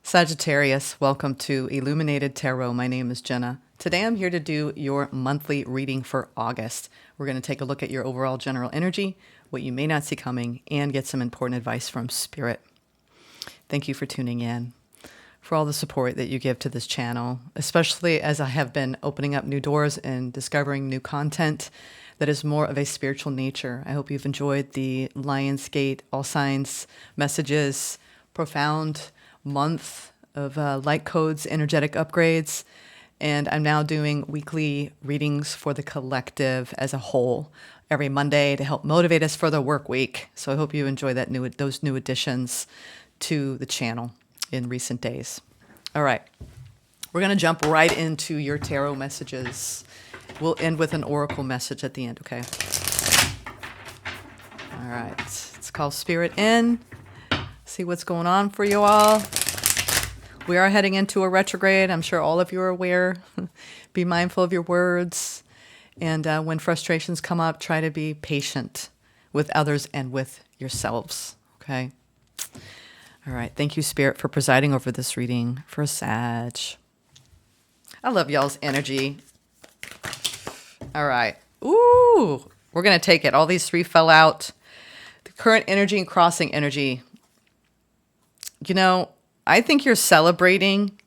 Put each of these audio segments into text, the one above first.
Sagittarius, welcome to Illuminated Tarot. My name is Jenna. Today I'm here to do your monthly reading for August. We're going to take a look at your overall general energy, what you may not see coming, and get some important advice from Spirit. Thank you for tuning in, for all the support that you give to this channel, especially as I have been opening up new doors and discovering new content that is more of a spiritual nature. I hope you've enjoyed the Lionsgate, all signs messages, profound month of light codes, energetic upgrades, and I'm now doing weekly readings for the collective as a whole every Monday to help motivate us for the work week. So I hope you enjoy those new additions to the channel in recent days. All right, we're going to jump right into your tarot messages. We'll end with an oracle message at the end, okay? All right, let's call Spirit in. See what's going on for you all. We are heading into a retrograde. I'm sure all of you are aware. Be mindful of your words. And when frustrations come up, try to be patient with others and with yourselves. Okay? All right. Thank you, Spirit, for presiding over this reading for Sag. I love y'all's energy. All right. Ooh, we're going to take it. All these three fell out. The current energy and crossing energy. You know, I think you're celebrating.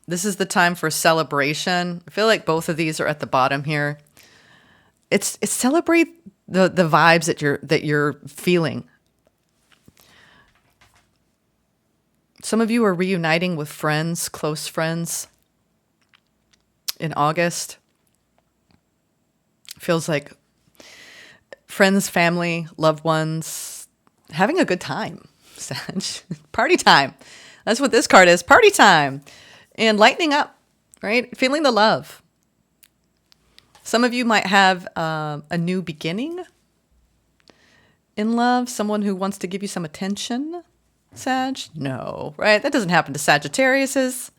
This is the time for celebration. I feel like both of these are at the bottom here. It's celebrate the vibes that you're feeling. Some of you are reuniting with friends, close friends in August. Feels like friends, family, loved ones having a good time. Party time. That's what this card is. Party time. And lightening up, right? Feeling the love. Some of you might have a new beginning in love. Someone who wants to give you some attention. Sag? No, right? That doesn't happen to Sagittariuses.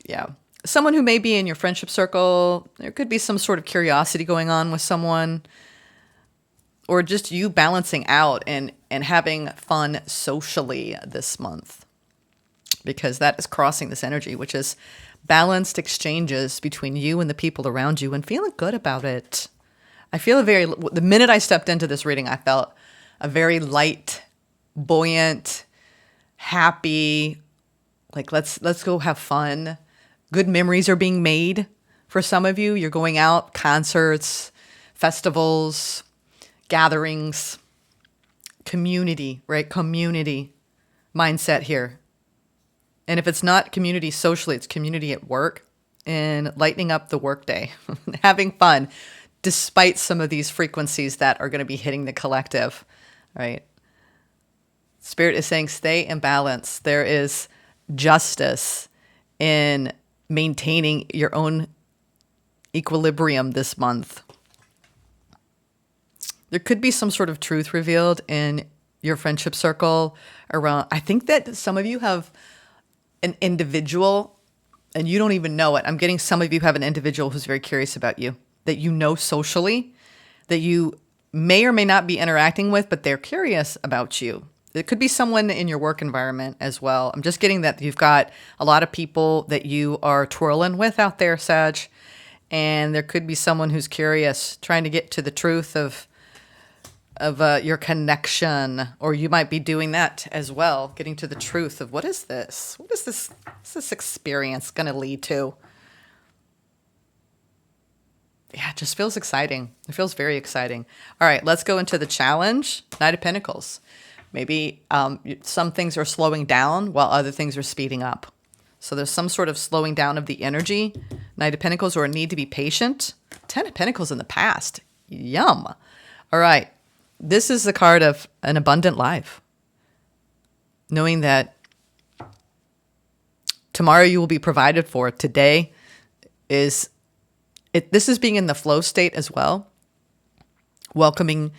Yeah. Someone who may be in your friendship circle. There could be some sort of curiosity going on with someone. Or just you balancing out and having fun socially this month. Because that is crossing this energy, which is balanced exchanges between you and the people around you and feeling good about it. I feel the minute I stepped into this reading, I felt a very light, buoyant, happy, like let's go have fun. Good memories are being made. For some of you, you're going out, concerts, festivals, gatherings, community, right? Community mindset here. And if it's not community socially, it's community at work and lightening up the workday, having fun, despite some of these frequencies that are going to be hitting the collective, right? Spirit is saying stay in balance. There is justice in maintaining your own equilibrium this month. There could be some sort of truth revealed in your friendship circle around. I think that some of you have an individual and you don't even know it. I'm getting some of you have an individual who's very curious about you, that you know socially, that you may or may not be interacting with, but they're curious about you. It could be someone in your work environment as well. I'm just getting that you've got a lot of people that you are twirling with out there, Sag. And there could be someone who's curious, trying to get to the truth of your connection, or you might be doing that as well, getting to the truth of what is this experience going to lead to? Yeah, it just feels exciting. It feels very exciting. All right, let's go into the challenge. Knight of Pentacles. Maybe some things are slowing down while other things are speeding up. So there's some sort of slowing down of the energy. Knight of Pentacles, or a need to be patient. 10 of Pentacles in the past. Yum. All right. This is the card of an abundant life. Knowing that tomorrow you will be provided for. Today this is being in the flow state as well. Welcoming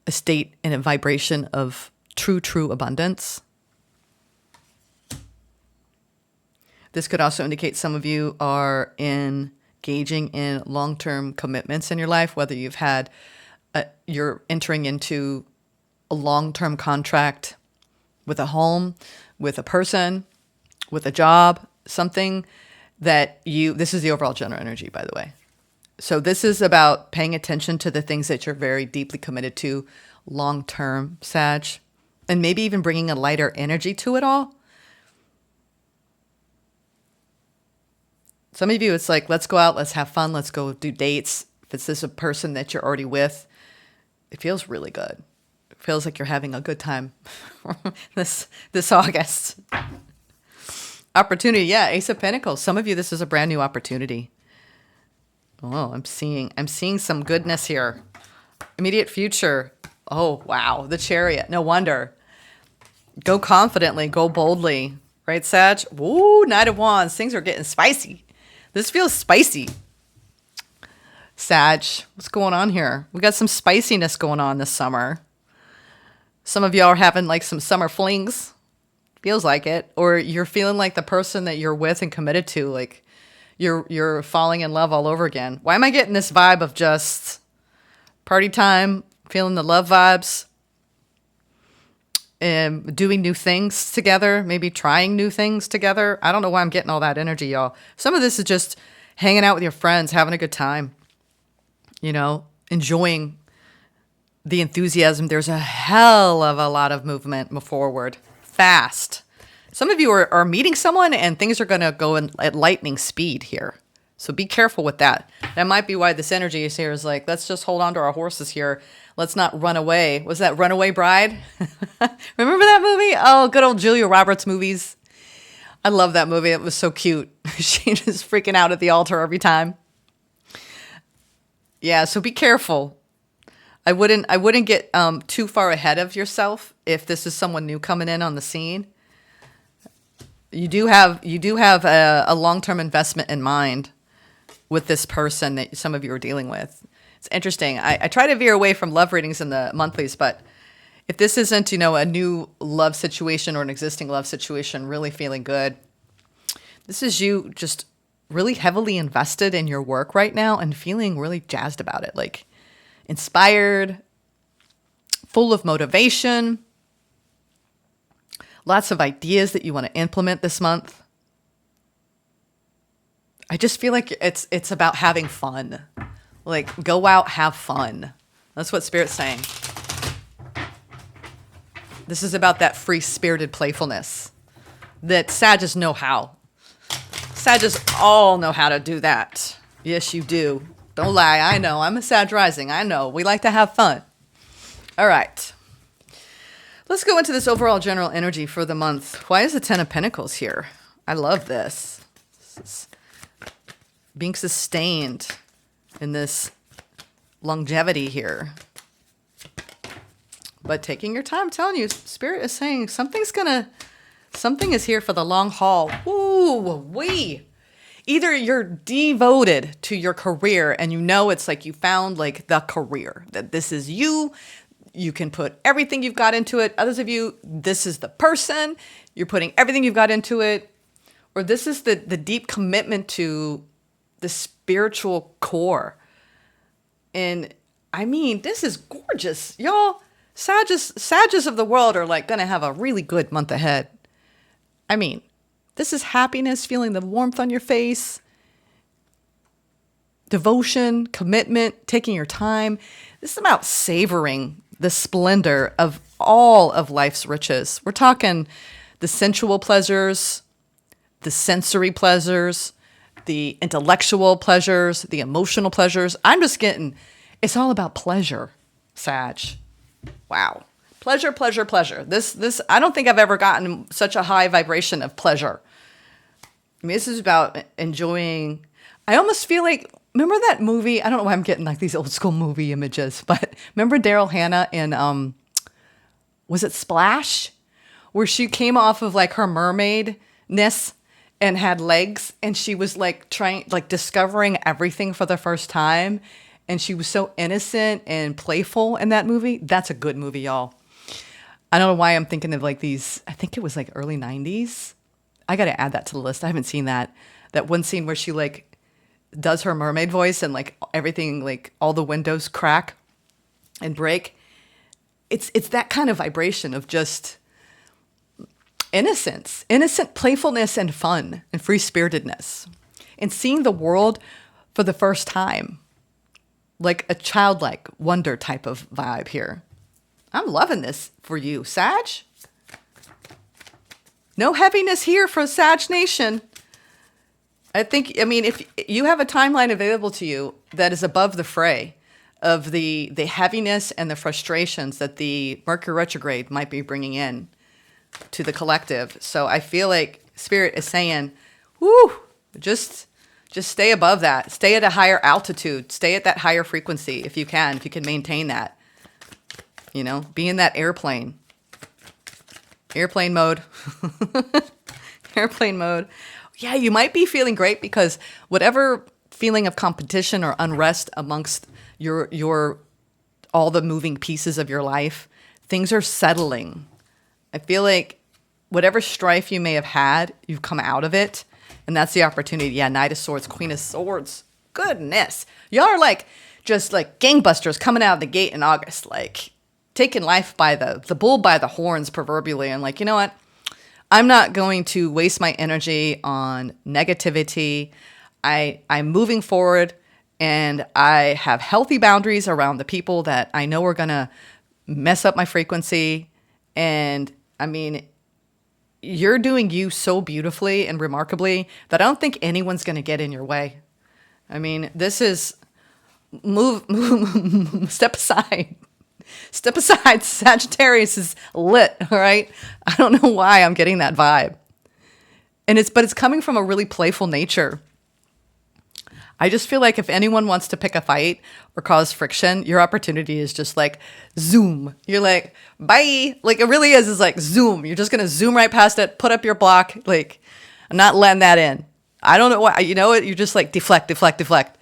a state and a vibration of true abundance. This could also indicate some of you are engaging in long-term commitments in your life, whether you're entering into a long-term contract with a home, with a person, with a job, something that this is the overall general energy, by the way. So this is about paying attention to the things that you're very deeply committed to long-term, Sag, and maybe even bringing a lighter energy to it all. Some of you, it's like, let's go out, let's have fun, let's go do dates. If it's this a person that you're already with, it feels really good. It feels like you're having a good time this August. Opportunity, yeah, Ace of Pentacles. Some of you, this is a brand new opportunity. Oh, I'm seeing some goodness here. Immediate future. Oh, wow, the Chariot. No wonder. Go confidently, go boldly. Right, Sag? Ooh, Knight of Wands. Things are getting spicy. This feels spicy. Sag, what's going on here? We got some spiciness going on this summer. Some of y'all are having like some summer flings. Feels like it. Or you're feeling like the person that you're with and committed to, like you're falling in love all over again. Why am I getting this vibe of just party time, feeling the love vibes, and doing new things together, maybe trying new things together? I don't know why I'm getting all that energy, y'all. Some of this is just hanging out with your friends, having a good time, enjoying the enthusiasm. There's a hell of a lot of movement forward, fast. Some of you are meeting someone and things are going to go at lightning speed here. So be careful with that. That might be why this energy is here, is like, let's just hold on to our horses here. Let's not run away. Was that Runaway Bride? Remember that movie? Oh, good old Julia Roberts movies. I love that movie. It was so cute. She just freaking out at the altar every time. Yeah, so be careful. I wouldn't get too far ahead of yourself if this is someone new coming in on the scene. You do have a long-term investment in mind with this person that some of you are dealing with. It's interesting. I try to veer away from love readings in the monthlies, but if this isn't, a new love situation or an existing love situation really feeling good, this is you just really heavily invested in your work right now and feeling really jazzed about it, like inspired, full of motivation, lots of ideas that you want to implement this month. I just feel like it's about having fun. Like, go out, have fun. That's what Spirit's saying. This is about that free-spirited playfulness that Sages know how. Sages all know how to do that. Yes, you do. Don't lie. I know. I'm a Sag rising. I know. We like to have fun. All right. Let's go into this overall general energy for the month. Why is the Ten of Pentacles here? I love this. This is being sustained in this longevity here. But taking your time, I'm telling you, Spirit is saying something is here for the long haul. Ooh-wee. Either you're devoted to your career and it's like you found like the career, that this is you. You can put everything you've got into it. Others of you, this is the person. You're putting everything you've got into it. Or this is the deep commitment to the spiritual core. And I mean, this is gorgeous. Y'all, Sages of the world are like going to have a really good month ahead. I mean, this is happiness, feeling the warmth on your face, devotion, commitment, taking your time. This is about savoring the splendor of all of life's riches. We're talking the sensual pleasures, the sensory pleasures, the intellectual pleasures, the emotional pleasures. It's all about pleasure, Sag. Wow. Pleasure, pleasure, pleasure. This, I don't think I've ever gotten such a high vibration of pleasure. I mean, this is about enjoying. I almost feel like, remember that movie? I don't know why I'm getting like these old school movie images, but remember Daryl Hannah in, was it Splash? Where she came off of like her mermaidness and had legs, and she was like discovering everything for the first time. And she was so innocent and playful in that movie. That's a good movie, y'all. I don't know why I'm thinking of like these, I think it was like early 90s. I got to add that to the list. I haven't seen that. That one scene where she like does her mermaid voice and like everything, like all the windows crack and break. It's that kind of vibration of just innocence, innocent playfulness and fun and free-spiritedness, and seeing the world for the first time, like a childlike wonder type of vibe here. I'm loving this for you, Sag. No heaviness here for Sag Nation. I mean, if you have a timeline available to you that is above the fray of the heaviness and the frustrations that the Mercury retrograde might be bringing in to the collective. So I feel like Spirit is saying, whoo, just stay above that. Stay at a higher altitude. Stay at that higher frequency if you can maintain that. You know, be in that airplane. Airplane mode. Airplane mode. Yeah, you might be feeling great because whatever feeling of competition or unrest amongst your all the moving pieces of your life, things are settling. I feel like whatever strife you may have had, you've come out of it. And that's the opportunity. Yeah, Knight of Swords, Queen of Swords. Goodness. Y'all are like just like gangbusters coming out of the gate in August, like taking life by the bull by the horns proverbially. And like, you know what? I'm not going to waste my energy on negativity. I'm moving forward, and I have healthy boundaries around the people that I know are going to mess up my frequency. And I mean, you're doing you so beautifully and remarkably that I don't think anyone's going to get in your way. I mean, this is move step aside. Step aside. Sagittarius is lit, all right? I don't know why I'm getting that vibe. But it's coming from a really playful nature. I just feel like if anyone wants to pick a fight or cause friction, your opportunity is just like zoom. You're like, bye. Like it really is. It's like zoom. You're just going to zoom right past it, put up your block. Like, I'm not letting that in. I don't know why. You know what? You're just like deflect, deflect, deflect.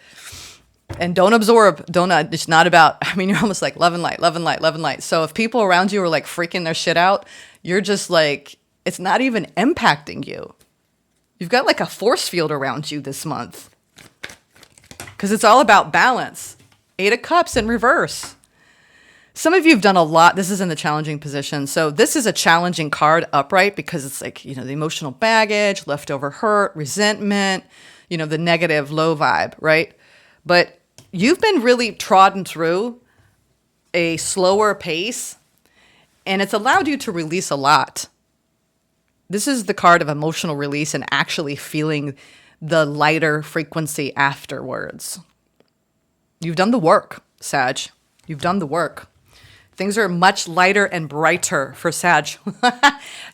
And don't absorb. It's not about, I mean, you're almost like love and light, love and light, love and light. So if people around you are like freaking their shit out, you're just like, it's not even impacting you. You've got like a force field around you this month. Because it's all about balance. 8 of Cups in reverse. Some of you have done a lot. This is in the challenging position. So this is a challenging card upright because it's like, you know, the emotional baggage, leftover hurt, resentment, you know, the negative low vibe, right? But you've been really trodden through a slower pace, and it's allowed you to release a lot. This is the card of emotional release and actually feeling the lighter frequency afterwards. You've done the work, Sag. You've done the work. Things are much lighter and brighter for Sag.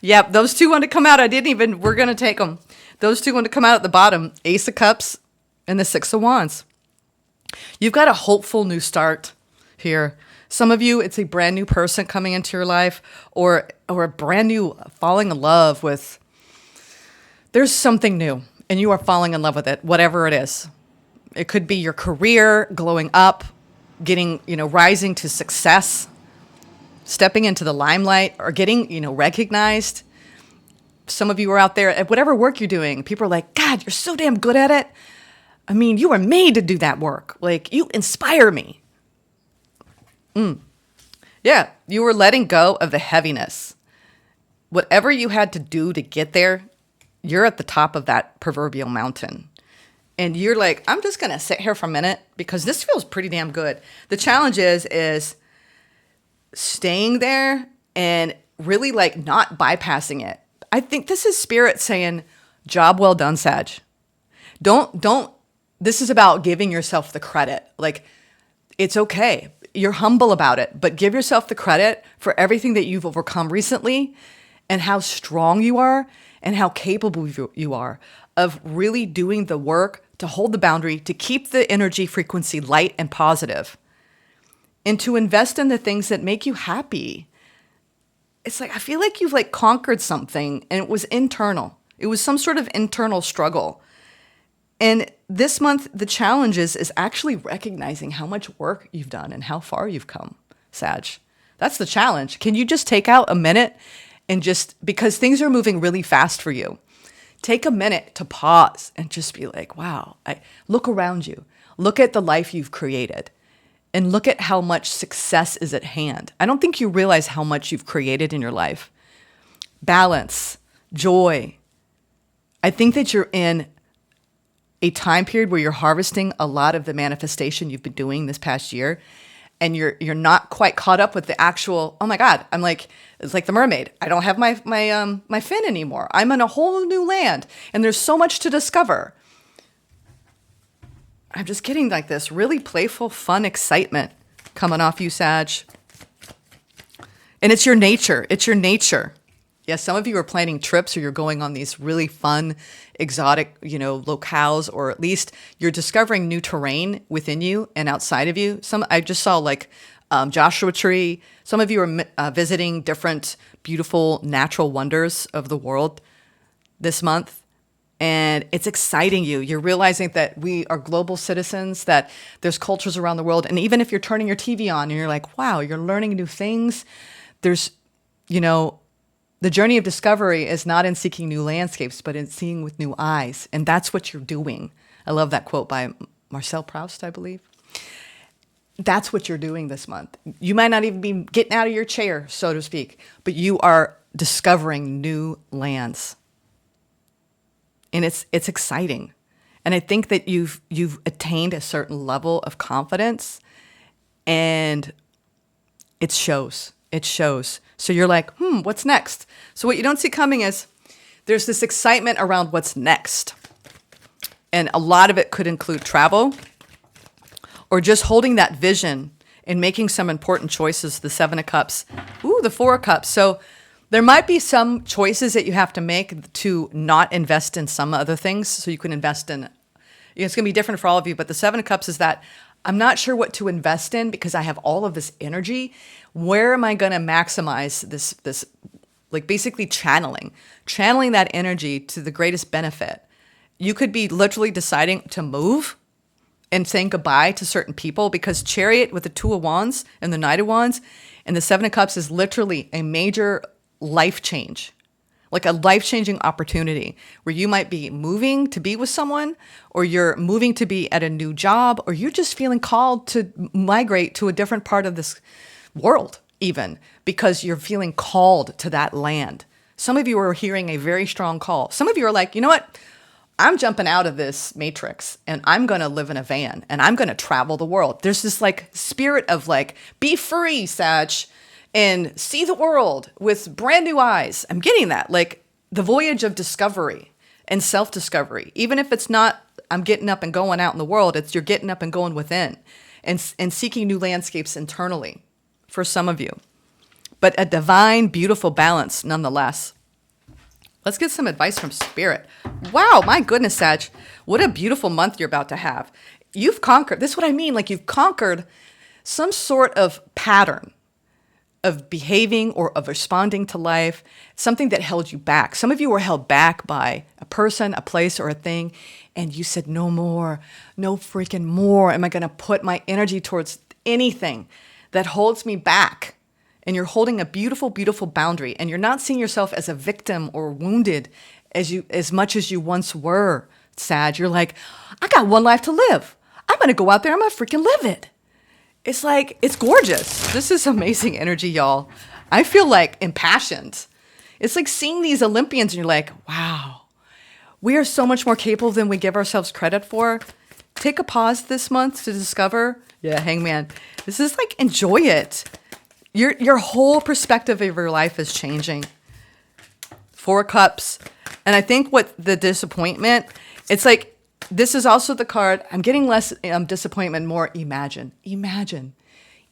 Yep, those two want to come out. We're going to take them. Those two want to come out at the bottom. Ace of Cups and the Six of Wands. You've got a hopeful new start here. Some of you, it's a brand new person coming into your life or a brand new falling in love with. There's something new and you are falling in love with it, whatever it is. It could be your career, glowing up, getting, rising to success, stepping into the limelight or getting, recognized. Some of you are out there at whatever work you're doing. People are like, God, you're so damn good at it. I mean, you were made to do that work. Like, you inspire me. Yeah, you were letting go of the heaviness. Whatever you had to do to get there, you're at the top of that proverbial mountain. And you're like, I'm just going to sit here for a minute because this feels pretty damn good. The challenge is staying there and really like not bypassing it. I think this is Spirit saying, job well done, Sag. This is about giving yourself the credit. Like, it's okay. You're humble about it, but give yourself the credit for everything that you've overcome recently and how strong you are and how capable you are of really doing the work to hold the boundary, to keep the energy frequency light and positive, and to invest in the things that make you happy. It's like, I feel like you've like conquered something and it was internal. It was some sort of internal struggle. And this month, the challenge is actually recognizing how much work you've done and how far you've come, Sag. That's the challenge. Can you just take out a minute and just, because things are moving really fast for you, take a minute to pause and just be like, wow, look around you. Look at the life you've created and look at how much success is at hand. I don't think you realize how much you've created in your life. Balance, joy. I think that you're in a time period where you're harvesting a lot of the manifestation you've been doing this past year, and you're not quite caught up with the actual, oh my God, I'm like, it's like the mermaid. I don't have my fin anymore. I'm in a whole new land, and there's so much to discover. I'm just getting like this really playful, fun excitement coming off you, Sag. And it's your nature. It's your nature. Yes, some of you are planning trips, or you're going on these really fun, exotic, locales, or at least you're discovering new terrain within you and outside of you. I just saw like Joshua Tree. Some of you are visiting different beautiful natural wonders of the world this month. And it's exciting you. You're realizing that we are global citizens, that there's cultures around the world. And even if you're turning your TV on and you're like, wow, you're learning new things, there's, the journey of discovery is not in seeking new landscapes, but in seeing with new eyes. And that's what you're doing. I love that quote by Marcel Proust, I believe. That's what you're doing this month. You might not even be getting out of your chair, so to speak, but you are discovering new lands. And it's exciting. And I think that you've attained a certain level of confidence, and it shows. It shows. So you're like, what's next? So what you don't see coming is there's this excitement around what's next. And a lot of it could include travel, or just holding that vision and making some important choices. The 7 of Cups, the 4 of Cups. So there might be some choices that you have to make to not invest in some other things, so you can invest in, it's going to be different for all of you, but the 7 of Cups is that I'm not sure what to invest in because I have all of this energy. Where am I going to maximize this, like basically channeling that energy to the greatest benefit? You could be literally deciding to move and saying goodbye to certain people, because Chariot with the 2 of Wands and the Knight of Wands and the 7 of Cups is literally a major life change, like a life-changing opportunity where you might be moving to be with someone, or you're moving to be at a new job, or you're just feeling called to migrate to a different part of this world, even because you're feeling called to that land. Some of you are hearing a very strong call. Some of you are like, you know what? I'm jumping out of this matrix and I'm going to live in a van and I'm going to travel the world. There's this like spirit of like, be free, Sag, and see the world with brand new eyes. I'm getting that, like the voyage of discovery and self-discovery. Even if it's not, I'm getting up and going out in the world, it's you're getting up and going within and seeking new landscapes internally for some of you. But a divine, beautiful balance nonetheless. Let's get some advice from Spirit. Wow, my goodness, Sag. What a beautiful month you're about to have. You've conquered, this is what I mean, like you've conquered some sort of pattern of behaving or of responding to life, something that held you back. Some of you were held back by a person, a place, or a thing, and you said, no more, no freaking more am I going to put my energy towards anything that holds me back. And you're holding a beautiful, beautiful boundary, and you're not seeing yourself as a victim or wounded as much as you once were, Sag. You're like, I got one life to live. I'm going to go out there. I'm going to freaking live it. It's like, it's gorgeous. This is amazing energy, y'all. I feel like impassioned. It's like seeing these Olympians and you're like, wow, we are so much more capable than we give ourselves credit for. Take a pause this month to discover. Yeah, Hangman. This is like, enjoy it. Your whole perspective of your life is changing. 4 Cups. And I think what the disappointment, it's like, this is also the card. I'm getting less disappointment, more imagine.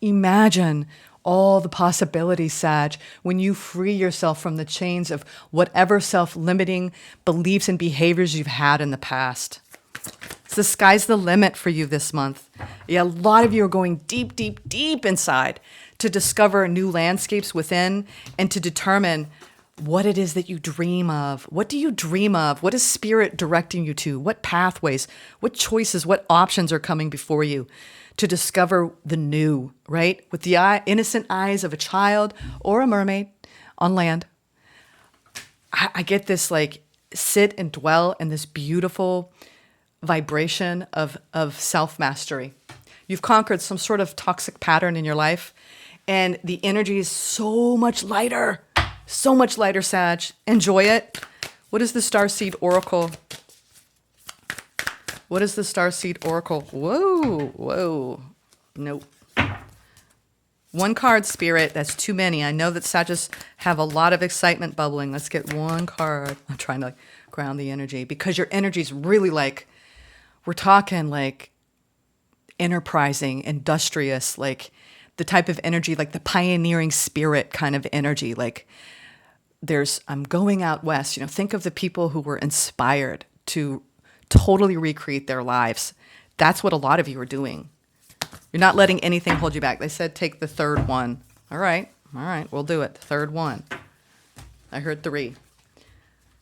Imagine all the possibilities, Sag, when you free yourself from the chains of whatever self-limiting beliefs and behaviors you've had in the past. So the sky's the limit for you this month. Yeah, a lot of you are going deep, deep, deep inside to discover new landscapes within and to determine what it is that you dream of. What do you dream of? What is Spirit directing you to? What pathways, what choices, what options are coming before you to discover the new, right? With the innocent eyes of a child or a mermaid on land. I get this like sit and dwell in this beautiful vibration of self-mastery. You've conquered some sort of toxic pattern in your life, and the energy is so much lighter. So much lighter, Sag. Enjoy it. What is the Starseed Oracle? What is the Starseed Oracle? Whoa, whoa. Nope. One card, Spirit. That's too many. I know that Sagittarius have a lot of excitement bubbling. Let's get one card. I'm trying to ground the energy because your energy is really we're talking enterprising, industrious, the type of energy, the pioneering spirit kind of energy. I'm going out west. Think of the people who were inspired to totally recreate their lives. That's what a lot of you are doing. You're not letting anything hold you back. They said take the third one. All right, we'll do it. The third one. I heard 3.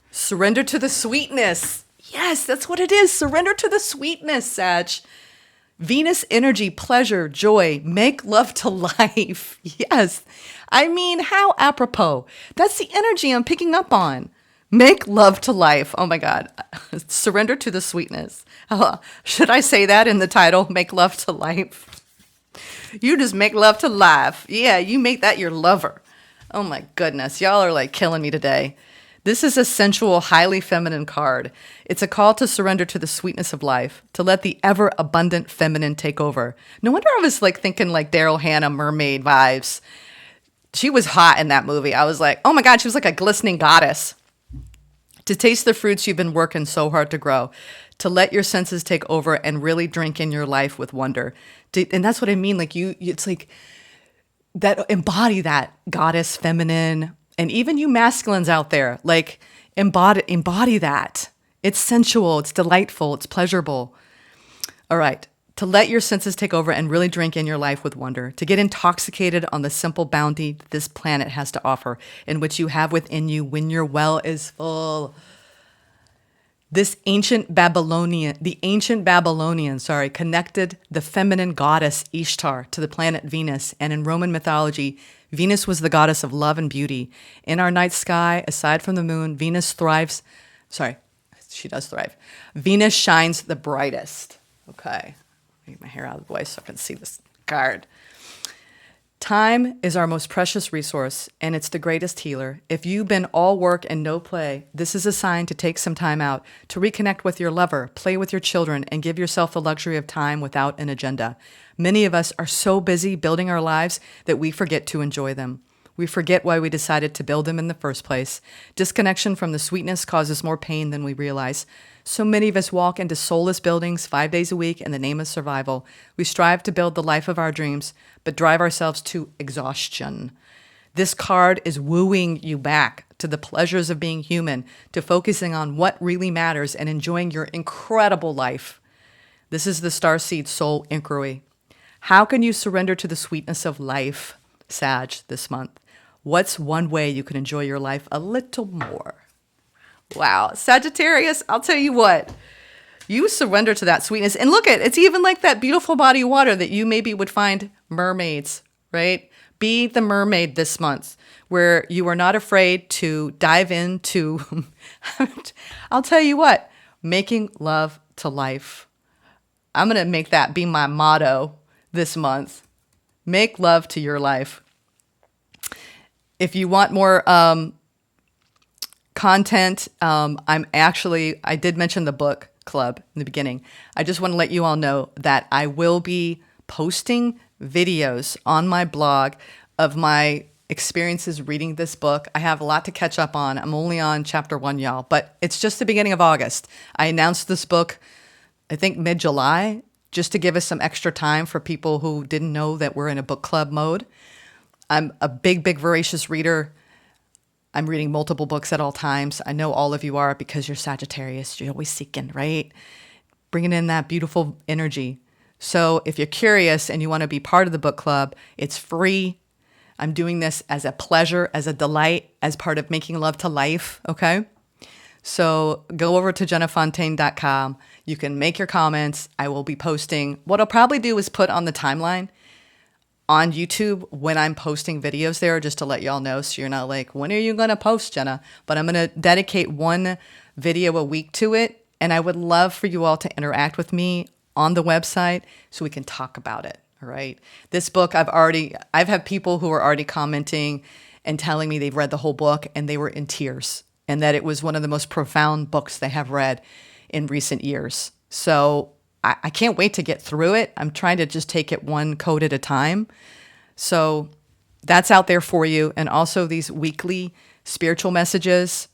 Surrender to the sweetness. Yes, that's what it is. Surrender to the sweetness, Sag. Venus energy, pleasure, joy, make love to life. Yes. I mean, how apropos. That's the energy I'm picking up on. Make love to life. Oh my God. Surrender to the sweetness. Should I say that in the title? Make love to life. You just make love to life. Yeah, you make that your lover. Oh my goodness. Y'all are killing me today. This is a sensual, highly feminine card. It's a call to surrender to the sweetness of life, to let the ever-abundant feminine take over. No wonder I was thinking Daryl Hannah mermaid vibes. She was hot in that movie. I was oh my God, she was like a glistening goddess. To taste the fruits you've been working so hard to grow, to let your senses take over and really drink in your life with wonder. And that's what I mean. It's that embody that goddess, feminine, and even you masculines out there, embody that. It's sensual, it's delightful, it's pleasurable. All right. To let your senses take over and really drink in your life with wonder, to get intoxicated on the simple bounty this planet has to offer, and which you have within you when your well is full. The ancient Babylonians, connected the feminine goddess Ishtar to the planet Venus, and in Roman mythology, Venus was the goddess of love and beauty. In our night sky, aside from the moon, Venus thrives. Sorry, she does thrive. Venus shines the brightest. Okay. Get my hair out of the way so I can see this card. Time is our most precious resource, and it's the greatest healer. If you've been all work and no play, this is a sign to take some time out, to reconnect with your lover, play with your children, and give yourself the luxury of time without an agenda. Many of us are so busy building our lives that we forget to enjoy them. We forget why we decided to build them in the first place. Disconnection from the sweetness causes more pain than we realize. So many of us walk into soulless buildings 5 days a week in the name of survival. We strive to build the life of our dreams, but drive ourselves to exhaustion. This card is wooing you back to the pleasures of being human, to focusing on what really matters and enjoying your incredible life. This is the Starseed Soul Inquiry. How can you surrender to the sweetness of life, Sag, this month? What's one way you can enjoy your life a little more? Wow. Sagittarius, I'll tell you what. You surrender to that sweetness. And look it's even like that beautiful body of water that you maybe would find mermaids, right? Be the mermaid this month, where you are not afraid to dive into, I'll tell you what, making love to life. I'm going to make that be my motto this month. Make love to your life. If you want more content, I did mention the book club in the beginning. I just want to let you all know that I will be posting videos on my blog of my experiences reading this book. I have a lot to catch up on. I'm only on chapter 1, y'all, but it's just the beginning of August. I announced this book, I think mid-July, just to give us some extra time for people who didn't know that we're in a book club mode. I'm a big, voracious reader. I'm reading multiple books at all times. I know all of you are because you're Sagittarius. You're always seeking, right? Bringing in that beautiful energy. So if you're curious and you want to be part of the book club, it's free. I'm doing this as a pleasure, as a delight, as part of making love to life, okay? So go over to jennafontaine.com. You can make your comments. I will be posting. What I'll probably do is put on the timeline on YouTube when I'm posting videos there, just to let y'all know, so you're not like, when are you going to post, Jenna? But I'm going to dedicate one video a week to it, and I would love for you all to interact with me on the website so we can talk about it, all right? This book, I've had people who are already commenting and telling me they've read the whole book and they were in tears and that it was one of the most profound books they have read in recent years. So I can't wait to get through it. I'm trying to just take it one code at a time. So that's out there for you. And also these weekly spiritual messages.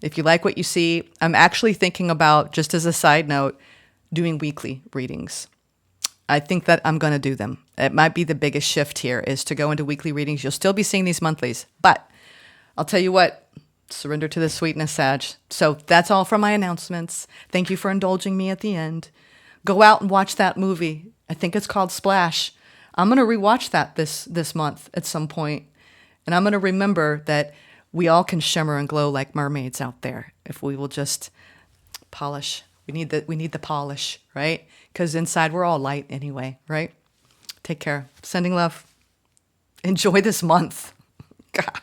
If you like what you see, I'm actually thinking about, just as a side note, doing weekly readings. I think that I'm going to do them. It might be the biggest shift here is to go into weekly readings. You'll still be seeing these monthlies, but I'll tell you what, surrender to the sweetness, Sag. So that's all from my announcements. Thank you for indulging me at the end. Go out and watch that movie. I think it's called Splash. I'm going to rewatch that this month at some point. And I'm going to remember that we all can shimmer and glow like mermaids out there if we will just polish. We need the polish, right? Because inside we're all light anyway, right? Take care. Sending love. Enjoy this month. God.